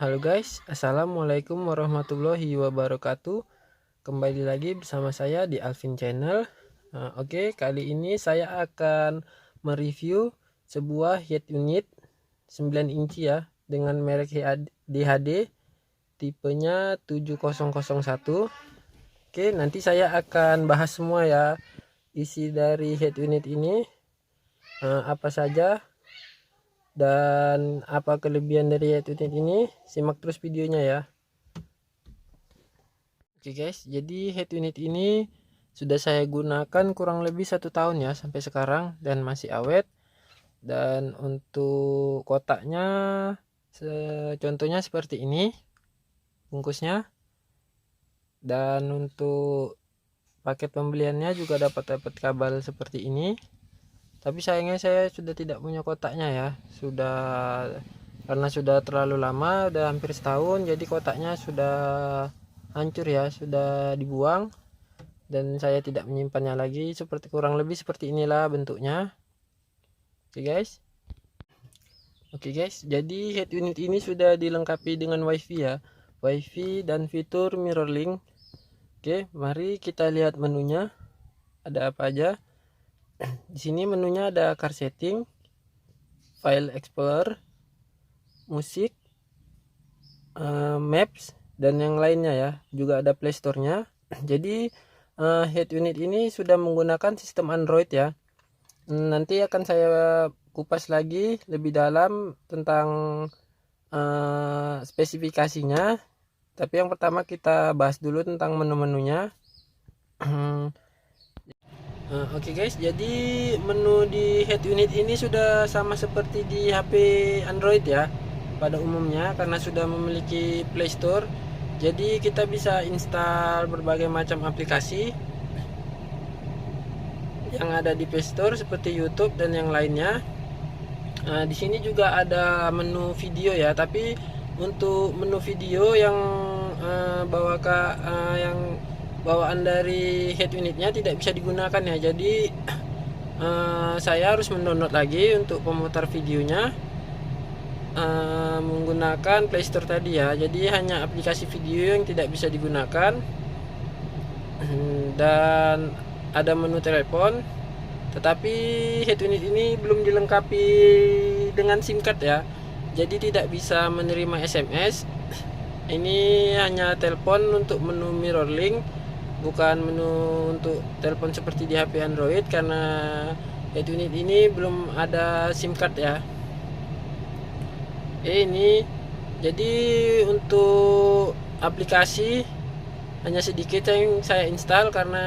Halo guys, assalamualaikum warahmatullahi wabarakatuh. Kembali lagi bersama saya di Alvin Channel. Oke, kali ini saya akan mereview sebuah head unit 9 inci ya, dengan merek DHD, tipenya 7001. Oke, nanti saya akan bahas semua ya, isi dari head unit ini, apa saja dan apa kelebihan dari head unit ini. Simak terus videonya ya. Oke guys, jadi head unit ini sudah saya gunakan kurang lebih 1 tahun ya sampai sekarang, dan masih awet. Dan untuk kotaknya contohnya seperti ini bungkusnya, dan untuk paket pembeliannya juga dapat kabel seperti ini. Tapi sayangnya saya sudah tidak punya kotaknya ya, karena sudah terlalu lama, udah hampir setahun, jadi kotaknya sudah hancur ya, sudah dibuang, dan saya tidak menyimpannya lagi. Kurang lebih seperti inilah bentuknya. Oke guys, jadi head unit ini sudah dilengkapi dengan wifi ya, wifi dan fitur mirror link. Oke, mari kita lihat menunya ada apa aja. Di sini menunya ada car setting, file explorer, musik, maps, dan yang lainnya ya. Juga ada Play Store-nya. Jadi head unit ini sudah menggunakan sistem Android ya. Nanti akan saya kupas lagi lebih dalam tentang spesifikasinya. Tapi yang pertama kita bahas dulu tentang menu-menunya. Oke guys, jadi menu di head unit ini sudah sama seperti di HP Android ya pada umumnya, karena sudah memiliki Play Store. Jadi kita bisa install berbagai macam aplikasi yang ada di Play Store seperti YouTube dan yang lainnya. Di sini juga ada menu video ya, tapi untuk menu video yang bawaan dari head unitnya tidak bisa digunakan ya. Jadi saya harus mendownload lagi untuk pemutar videonya menggunakan Play Store tadi ya. Jadi hanya aplikasi video yang tidak bisa digunakan. Dan ada menu telepon, tetapi head unit ini belum dilengkapi dengan SIM card ya, jadi tidak bisa menerima SMS. Ini hanya telepon untuk menu mirror link, bukan menu untuk telepon seperti di HP Android, karena head unit ini belum ada SIM card ya. Ini jadi untuk aplikasi hanya sedikit yang saya install, karena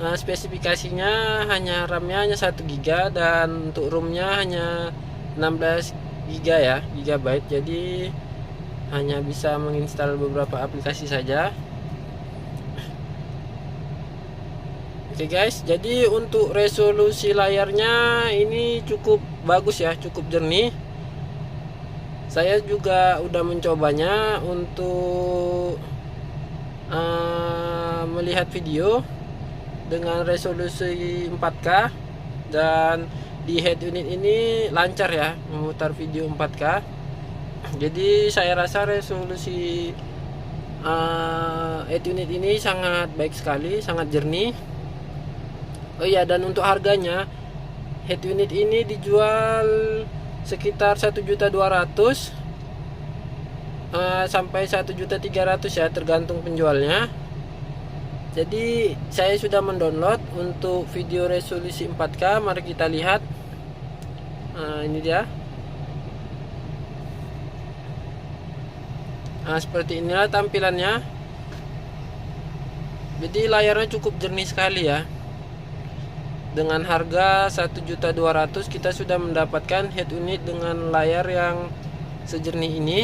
spesifikasinya hanya RAM-nya hanya 1 GB dan untuk ROM-nya hanya 16 GB ya, gigabyte. Jadi hanya bisa menginstal beberapa aplikasi saja. Oke guys, jadi untuk resolusi layarnya ini cukup bagus ya, cukup jernih. Saya juga udah mencobanya untuk melihat video dengan resolusi 4K, dan di head unit ini lancar ya memutar video 4K. Jadi saya rasa resolusi head unit ini sangat baik sekali, sangat jernih. Oh iya, dan untuk harganya, head unit ini dijual sekitar 1.200.000 sampai 1.300.000 ya, tergantung penjualnya. Jadi saya sudah mendownload untuk video resolusi 4K. Mari kita lihat. Ini dia. Seperti inilah tampilannya. Jadi layarnya cukup jernih sekali ya. Dengan harga 1.200.000 kita sudah mendapatkan head unit dengan layar yang sejernih ini.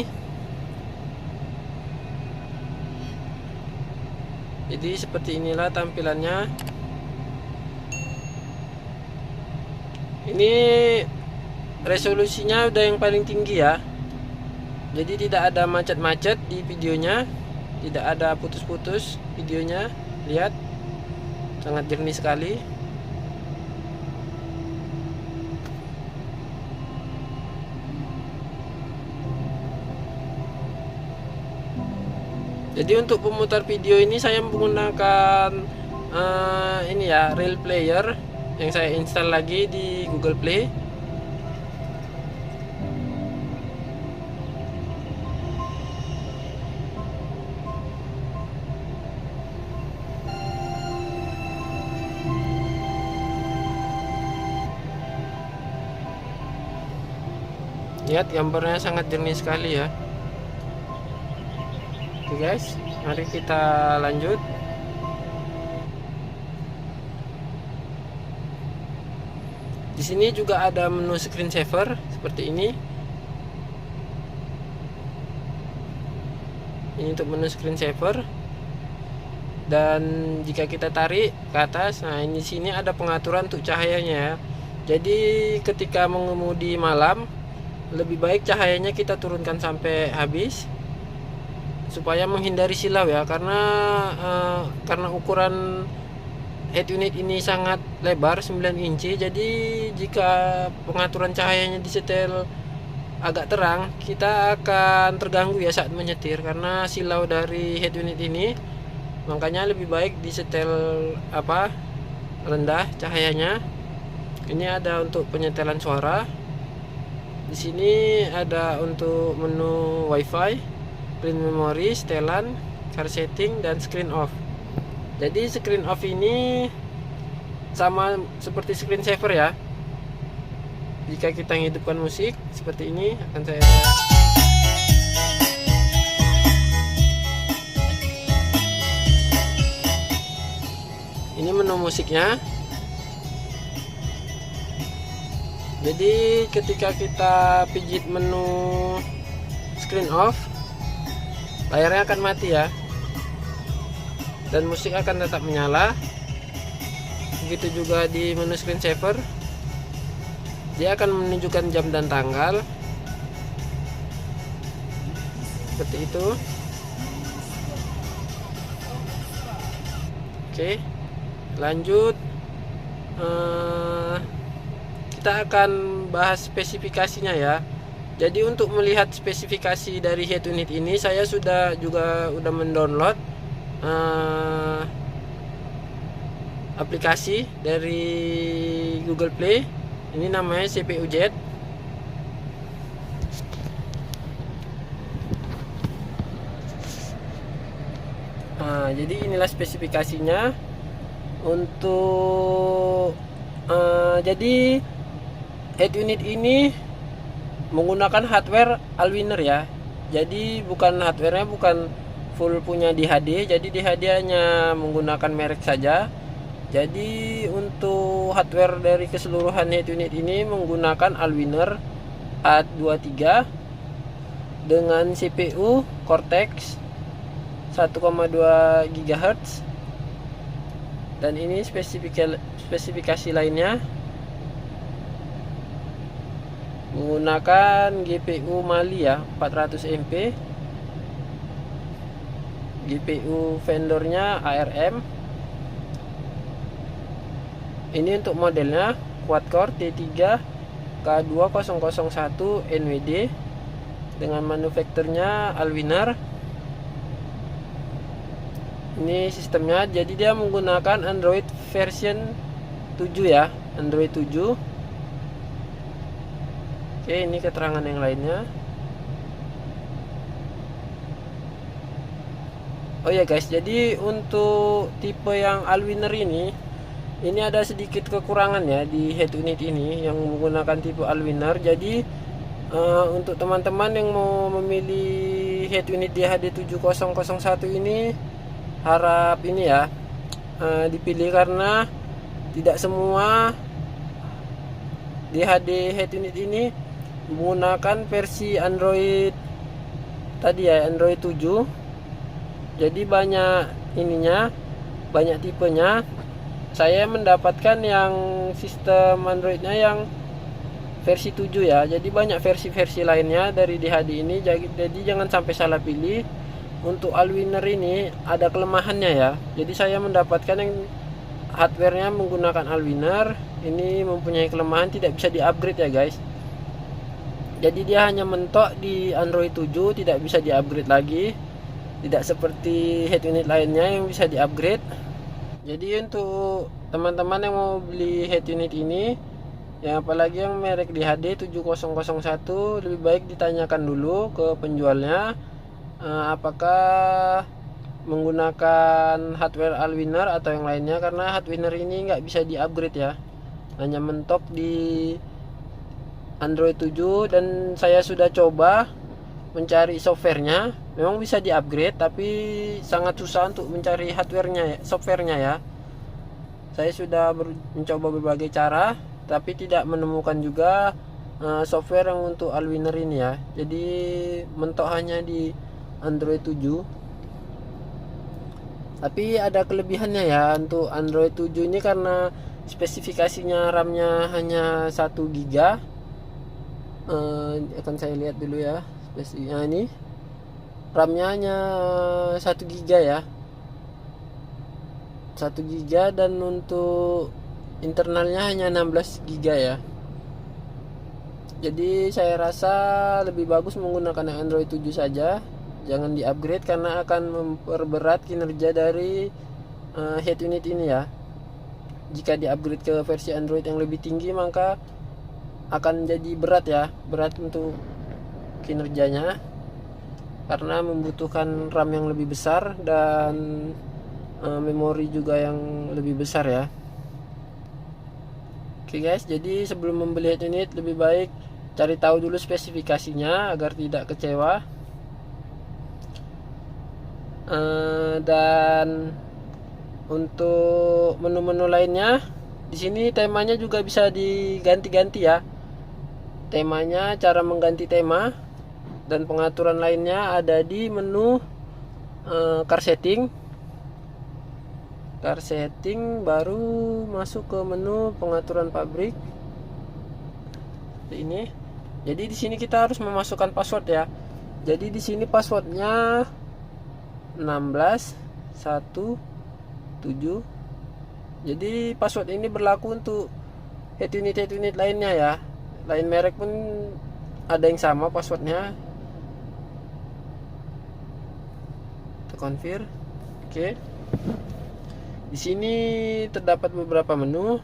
Jadi seperti inilah tampilannya. Ini resolusinya udah yang paling tinggi ya. Jadi tidak ada macet-macet di videonya, tidak ada putus-putus videonya. Lihat, sangat jernih sekali. Jadi untuk pemutar video ini saya menggunakan ini ya, Real Player yang saya install lagi di Google Play. Lihat gambarnya sangat jernih sekali ya. Oke guys, mari kita lanjut. Di sini juga ada menu screensaver seperti ini. Ini untuk menu screensaver. Dan jika kita tarik ke atas, nah ini sini ada pengaturan untuk cahayanya ya. Jadi ketika mengemudi malam, lebih baik cahayanya kita turunkan sampai habis supaya menghindari silau ya, karena ukuran head unit ini sangat lebar 9 inci. Jadi jika pengaturan cahayanya disetel agak terang, kita akan terganggu ya saat menyetir karena silau dari head unit ini. Makanya lebih baik disetel rendah cahayanya. Ini ada untuk penyetelan suara. Di sini ada untuk menu WiFi, print memory, setelan, car setting, dan screen off. Jadi screen off ini sama seperti screensaver ya. Jika kita menghidupkan musik seperti ini, akan saya ini menu musiknya. Jadi ketika kita pijit menu screen off, layarnya akan mati ya, dan musik akan tetap menyala. Begitu juga di menu screensaver, dia akan menunjukkan jam dan tanggal seperti itu. Oke, lanjut. Kita akan bahas spesifikasinya ya. Jadi untuk melihat spesifikasi dari head unit ini, saya sudah mendownload aplikasi dari Google Play. Ini namanya CPU-Z. Jadi inilah spesifikasinya. Untuk jadi head unit ini menggunakan hardware Allwinner ya. Jadi hardwarenya bukan full punya DHD. Jadi DHD hanya menggunakan merek saja. Jadi untuk hardware dari keseluruhan head unit ini menggunakan Allwinner A23 dengan CPU Cortex 1,2 GHz. Dan ini spesifikasi lainnya. Menggunakan GPU Mali ya, 400 MP. GPU vendornya ARM. Ini untuk modelnya quad-core T3 K2001 NVD dengan manufakturnya Allwinner. Ini sistemnya, jadi dia menggunakan Android version 7 ya, Android 7. Oke, ini keterangan yang lainnya. Oh ya guys, jadi untuk tipe yang Allwinner ini ada sedikit kekurangan ya di head unit ini yang menggunakan tipe Allwinner. Jadi untuk teman-teman yang mau memilih head unit DHD 7001 ini, harap ini ya dipilih, karena tidak semua DHD head unit ini menggunakan versi Android tadi ya, Android 7. Jadi banyak tipenya. Saya mendapatkan yang sistem Androidnya yang versi 7 ya. Jadi banyak versi-versi lainnya dari DHD ini. Jadi jangan sampai salah pilih. Untuk Allwinner ini ada kelemahannya ya. Jadi saya mendapatkan yang hardwarenya menggunakan Allwinner. Ini mempunyai kelemahan, tidak bisa di-upgrade ya guys. Jadi dia hanya mentok di Android 7, tidak bisa di-upgrade lagi. tidak seperti head unit lainnya yang bisa di-upgrade. Jadi untuk teman-teman yang mau beli head unit ini, ya apalagi yang merek DHD 7001, lebih baik ditanyakan dulu ke penjualnya apakah menggunakan hardware Allwinner atau yang lainnya, karena hardware ini nggak bisa di-upgrade ya, hanya mentok di Android 7. Dan saya sudah coba mencari softwarenya, memang bisa di-upgrade tapi sangat susah untuk mencari hardwarenya, softwarenya ya. Saya sudah mencoba berbagai cara tapi tidak menemukan juga software yang untuk Allwinner ini ya. Jadi mentok hanya di Android 7. Tapi ada kelebihannya ya untuk Android 7 ini, karena spesifikasinya RAM-nya hanya 1 GB. Akan saya lihat dulu ya spesifikasinya. Ini RAM-nya hanya 1 GB ya, 1 GB, dan untuk internalnya hanya 16 GB ya. Jadi saya rasa lebih bagus menggunakan Android 7 saja, jangan di-upgrade karena akan memperberat kinerja dari head unit ini ya. Jika di-upgrade ke versi Android yang lebih tinggi, maka akan jadi berat ya, berat untuk kinerjanya, karena membutuhkan RAM yang lebih besar dan memori juga yang lebih besar ya. Oke guys, jadi sebelum membeli head unit lebih baik cari tahu dulu spesifikasinya agar tidak kecewa. Dan untuk menu-menu lainnya, di sini temanya juga bisa diganti-ganti ya. Temanya, cara mengganti tema dan pengaturan lainnya ada di menu car setting. Car setting, baru masuk ke menu pengaturan pabrik. Ini. Jadi di sini kita harus memasukkan password ya. Jadi di sini passwordnya 16117. Jadi password ini berlaku untuk head unit lainnya ya. Lain merek pun ada yang sama passwordnya. Kita confirm. Oke. Di sini terdapat beberapa menu.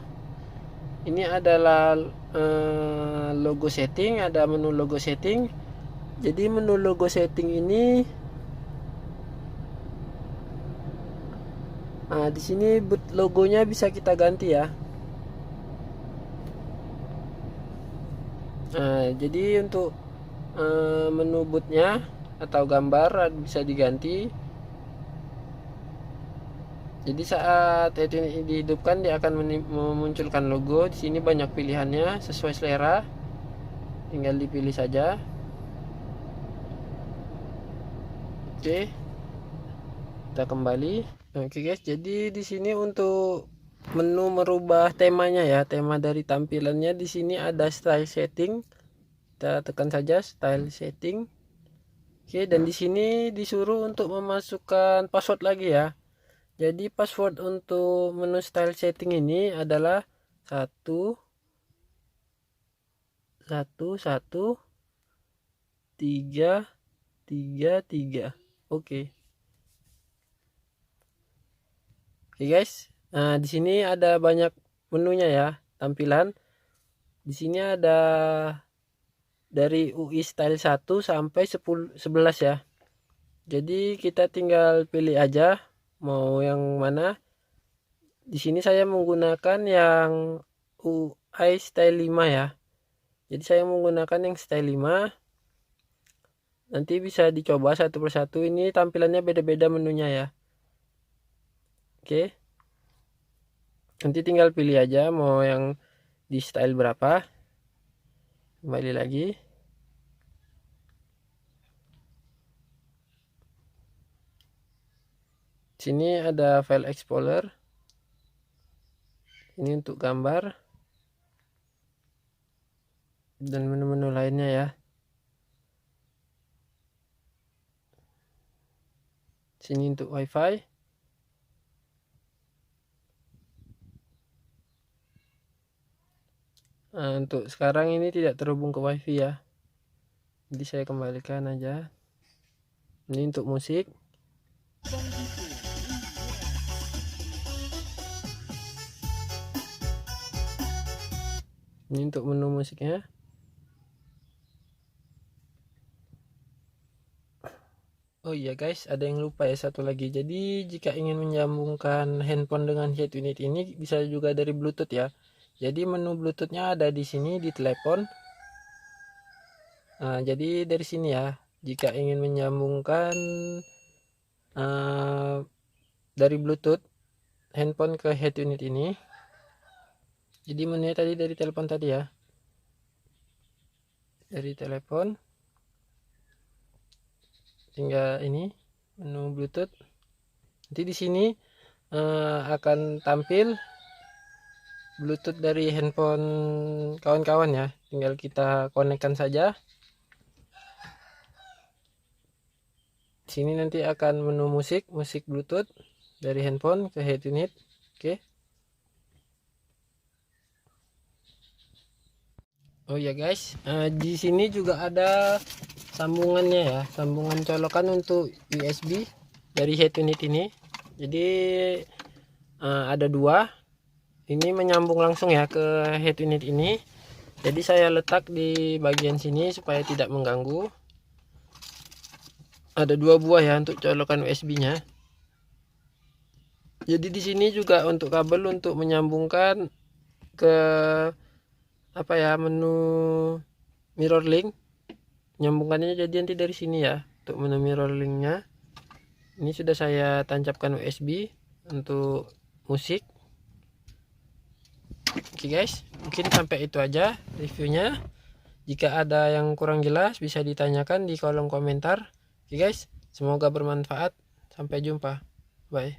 Ini adalah logo setting, ada menu logo setting. Jadi menu logo setting ini, di sini logonya bisa kita ganti ya. Jadi untuk menu bootnya atau gambar bisa diganti. Jadi saat itu dihidupkan, dia akan memunculkan logo. Di sini banyak pilihannya sesuai selera, tinggal dipilih saja. Oke, kita kembali. Oke guys, jadi di sini untuk menu merubah temanya ya, tema dari tampilannya, di sini ada style setting. Kita tekan saja style setting. Oke, dan di sini disuruh untuk memasukkan password lagi ya. Jadi password untuk menu style setting ini adalah 11133. Oke. Oke guys. Nah, di sini ada banyak menunya ya, tampilan. Di sini ada dari UI style 1 sampai 11 ya. Jadi kita tinggal pilih aja mau yang mana. Di sini saya menggunakan yang UI style 5 ya. Jadi saya menggunakan yang style 5. Nanti bisa dicoba satu persatu, ini tampilannya beda-beda menunya ya. Oke. Nanti tinggal pilih aja mau yang di style berapa. Kembali lagi. Sini ada file explorer. Ini untuk gambar dan menu-menu lainnya ya. Sini untuk wifi. Nah, untuk sekarang ini tidak terhubung ke wifi ya. Jadi saya kembalikan aja. Ini untuk musik. Ini untuk menu musiknya. Oh iya guys, ada yang lupa ya satu lagi. Jadi jika ingin menyambungkan handphone dengan head unit ini bisa juga dari Bluetooth ya. Jadi menu Bluetoothnya ada di sini di telepon. Nah, jadi dari sini ya. Jika ingin menyambungkan dari Bluetooth handphone ke head unit ini. Jadi menunya tadi dari telepon tadi ya. Dari telepon. Tinggal ini menu Bluetooth. Nanti di sini akan tampil Bluetooth dari handphone kawan-kawan ya. Tinggal kita konekkan saja. Di sini nanti akan menu musik Bluetooth dari handphone ke head unit. Oke. Oh ya guys, di sini juga ada sambungannya ya, sambungan colokan untuk USB dari head unit ini. Jadi ada dua, ini menyambung langsung ya ke head unit ini. Jadi saya letak di bagian sini supaya tidak mengganggu. Ada dua buah ya untuk colokan USB-nya. Jadi di sini juga untuk kabel untuk menyambungkan ke apa ya, menu mirror link, nyambungkannya jadi nanti dari sini ya. Untuk menu mirror linknya ini sudah saya tancapkan USB untuk musik. Oke guys, mungkin sampai itu aja reviewnya. Jika ada yang kurang jelas bisa ditanyakan di kolom komentar. Oke guys, semoga bermanfaat. Sampai jumpa, bye.